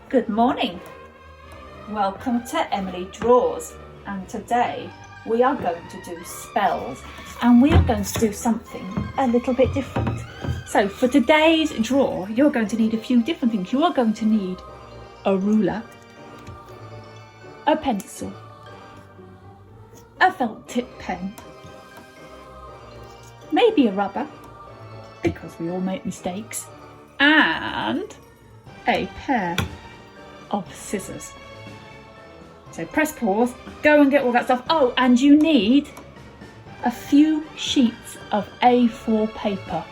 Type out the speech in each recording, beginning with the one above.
Good morning. Welcome to Emily Draws, and today we are going to do spells, and we are going to do something a little bit different. So for today's draw, you're going to need a few different things. You are going to need a ruler, a pencil, a felt tip pen, maybe a rubber, because we all make mistakes, and a pair of scissors. So press pause, go and get all that stuff. Oh, and you need a few sheets of A4 paper.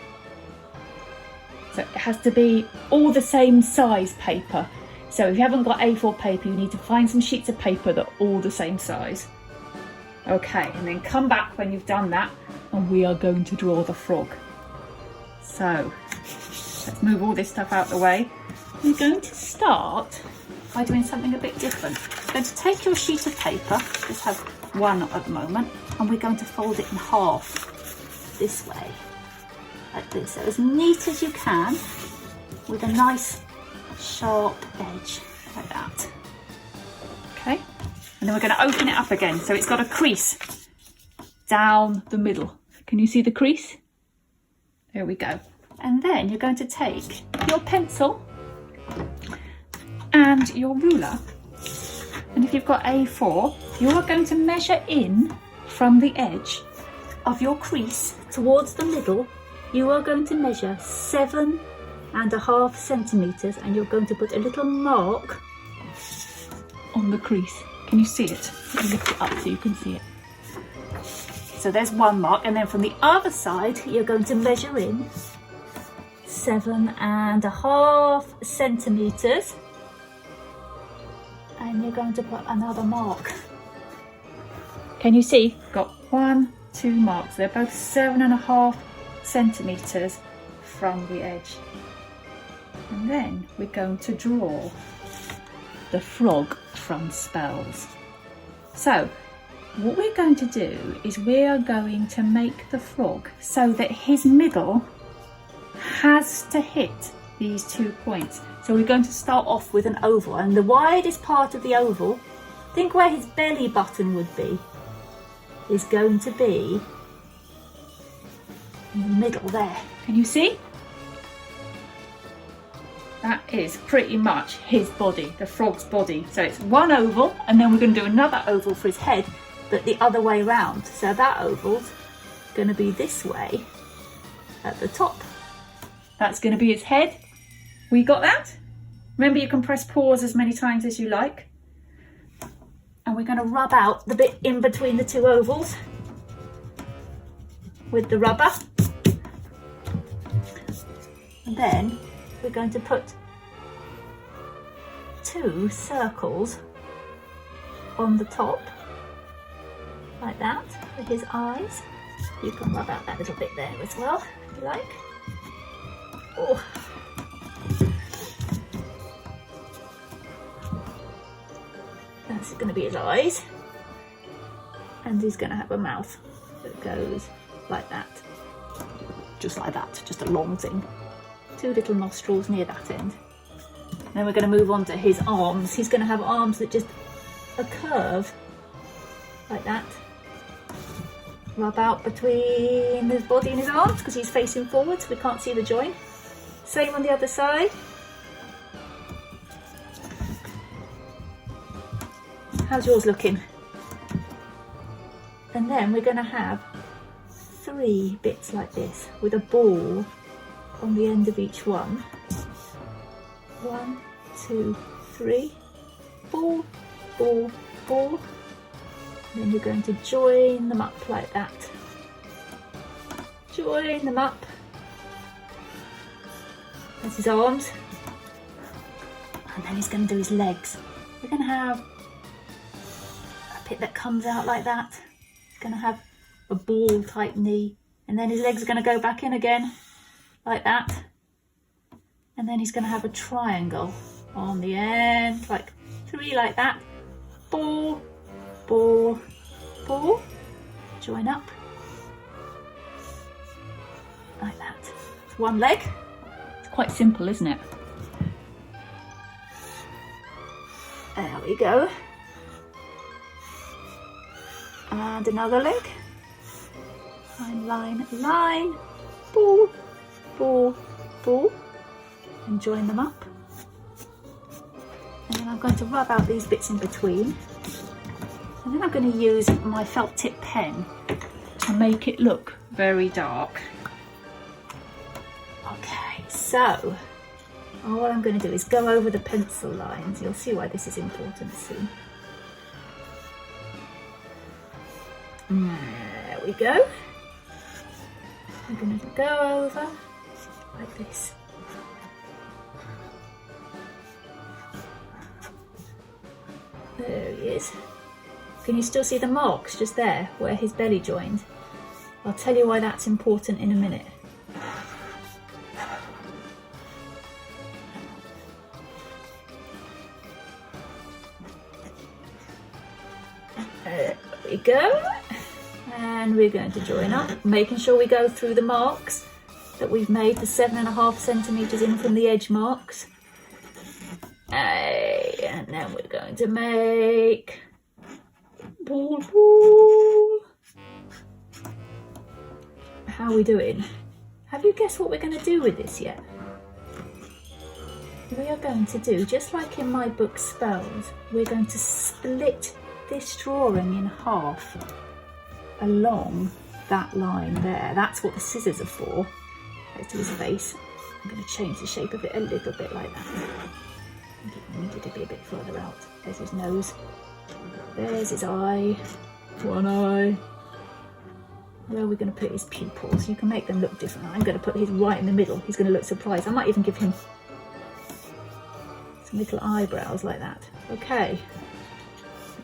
So it has to be all the same size paper. So if you haven't got A4 paper, you need to find some sheets of paper that are all the same size. Okay, and then come back when you've done that, and we are going to draw the frog. So let's move all this stuff out of the way. We're going to start by doing something a bit different. You're going to take your sheet of paper, just have one at the moment, and we're going to fold it in half this way, like this. So as neat as you can, with a nice sharp edge, like that. Okay, and then we're going to open it up again, so it's got a crease down the middle. Can you see the crease? There we go. And then you're going to take your pencil and your ruler, and if you've got A4, you are going to measure in from the edge of your crease towards the middle. You are going to measure 7.5 centimetres, and you're going to put a little mark on the crease. Can you see it? Let me lift it up so you can see it. So there's one mark, and then from the other side you're going to measure in 7.5 centimetres, and you're going to put another mark. Can you see? Got 1, 2 marks. They're both 7.5 centimetres from the edge. And then we're going to draw the frog from Spells. So what we're going to do is we are going to make the frog so that his middle has to hit these 2 points. So we're going to start off with an oval, and the widest part of the oval, think where his belly button would be, is going to be in the middle there. Can you see? That is pretty much his body, the frog's body. So it's one oval, and then we're going to do another oval for his head, but the other way round. So that oval's going to be this way at the top. That's going to be his head. We got that? Remember, you can press pause as many times as you like. And we're going to rub out the bit in between the 2 ovals with the rubber. And then we're going to put 2 circles on the top, like that, for his eyes. You can rub out that little bit there as well, if you like. Oh. That's going to be his eyes, and he's going to have a mouth that goes like that, just like that, just a long thing. 2 little nostrils near that end. Then we're going to move on to his arms. He's going to have arms that just a curve like that. Rub out between his body and his arms because he's facing forward, so we can't see the joint. Same on the other side. How's yours looking? And then we're going to have 3 bits like this with a ball on the end of each one. 1, 2, 3. Ball, ball, ball. And then you're going to join them up like that. Join them up. That's his arms. And then he's going to do his legs. We're going to have a bit that comes out like that. He's going to have a ball type knee. And then his legs are going to go back in again, like that. And then he's going to have a triangle on the end, like 3 like that. Ball, ball, ball. Join up. Like that. It's one leg. It's quite simple, isn't it? There we go. And another leg. Line, line, line. Ball, ball, ball. And join them up. And then I'm going to rub out these bits in between. And then I'm going to use my felt tip pen to make it look very dark. Okay, so all I'm going to do is go over the pencil lines. You'll see why this is important soon. There we go. I'm going to go over like this. There he is. Can you still see the marks just there where his belly joined? I'll tell you why that's important in a minute. There we go. And we're going to join up, making sure we go through the marks that we've made, the 7.5 centimetres in from the edge marks. And then we're going to make ball, ball. How are we doing? Have you guessed what we're going to do with this yet? We are going to do, just like in my book Spells, we're going to split this drawing in half along that line there. That's what the scissors are for. Let's do his face. I'm going to change the shape of it a little bit like that. I need it to be a bit further out. There's his nose. There's his eye. One eye. Where are we going to put his pupils? You can make them look different. I'm going to put his right in the middle. He's going to look surprised. I might even give him some little eyebrows like that. Okay.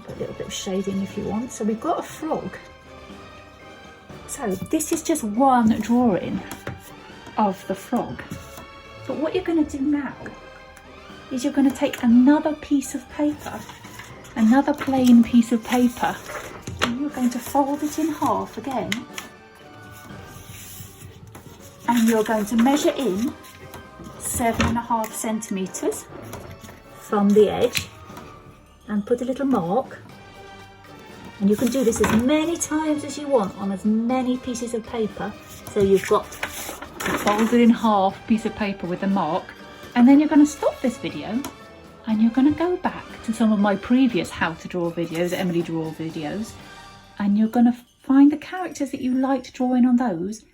Put a little bit of shading if you want. So we've got a frog. So this is just one drawing of the frog. But what you're going to do now is you're going to take another piece of paper, another plain piece of paper, and you're going to fold it in half again. And you're going to measure in 7.5 centimetres from the edge and put a little mark. And you can do this as many times as you want on as many pieces of paper. So you've got a folded in half piece of paper with a mark. And then you're going to stop this video and you're going to go back to some of my previous how to draw videos, Emily Draw videos, and you're going to find the characters that you liked drawing on those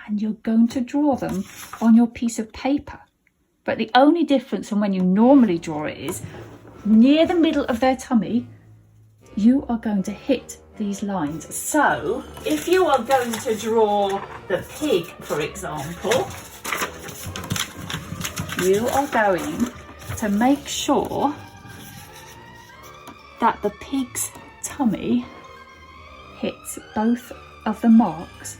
and you're going to draw them on your piece of paper. But the only difference from when you normally draw it is near the middle of their tummy, you are going to hit these lines. So if you are going to draw the pig, for example, you are going to make sure that the pig's tummy hits both of the marks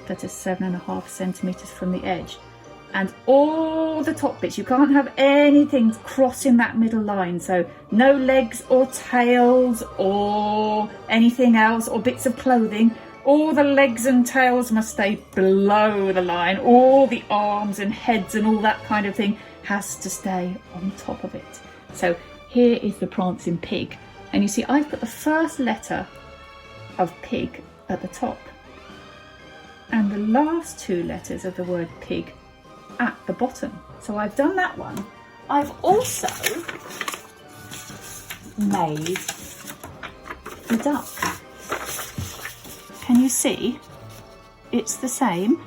that are 7.5 centimetres from the edge. And all the top bits, you can't have anything crossing that middle line. So no legs or tails or anything else or bits of clothing. All the legs and tails must stay below the line. All the arms and heads and all that kind of thing has to stay on top of it. So here is the prancing pig. And you see, I've put the first letter of pig at the top and the last two letters of the word pig at the bottom. So I've done that one. I've also made the duck. Can you see? It's the same.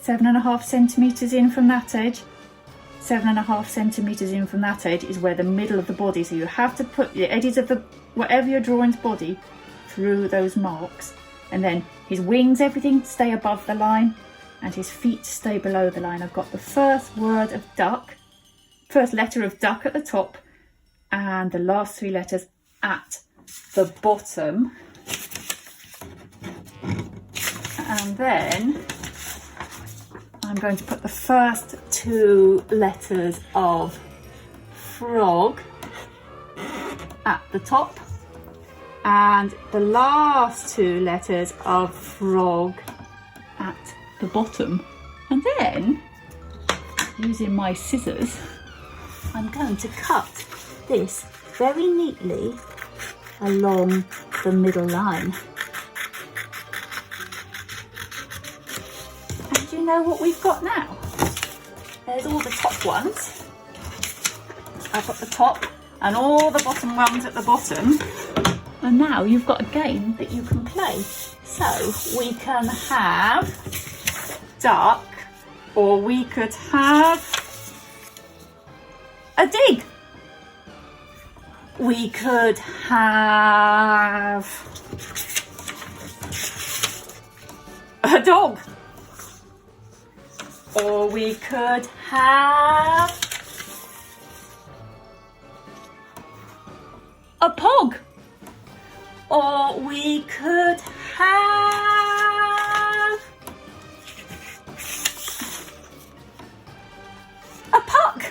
7.5 centimetres in from that edge. 7.5 centimetres in from that edge is where the middle of the body. So you have to put the edges of the whatever you're drawing's body through those marks. And then his wings, everything stay above the line. And his feet stay below the line. I've got the first word of duck, first letter of duck at the top, and the last three letters at the bottom. And then I'm going to put the first two letters of frog at the top, and the last two letters of frog at the bottom. And then using my scissors I'm going to cut this very neatly along the middle line. And you know what we've got now? There's all the top ones up at the top and all the bottom ones at the bottom. And now you've got a game that you can play. So we can have duck, or we could have a dig. We could have a dog. Or we could have a pug. Or we could have a puck.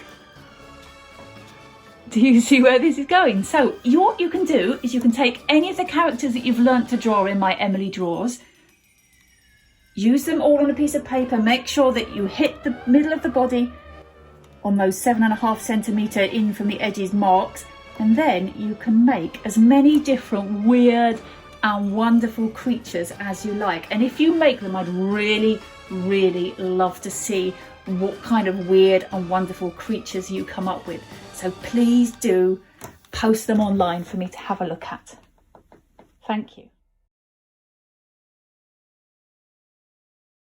Do you see where this is going? So what you can do is you can take any of the characters that you've learnt to draw in My Emily Draws, use them all on a piece of paper, make sure that you hit the middle of the body on those 7.5 centimetre in from the edges marks, and then you can make as many different weird and wonderful creatures as you like. And if you make them, I'd really, really love to see what kind of weird and wonderful creatures you come up with. So please do post them online for me to have a look at. Thank you.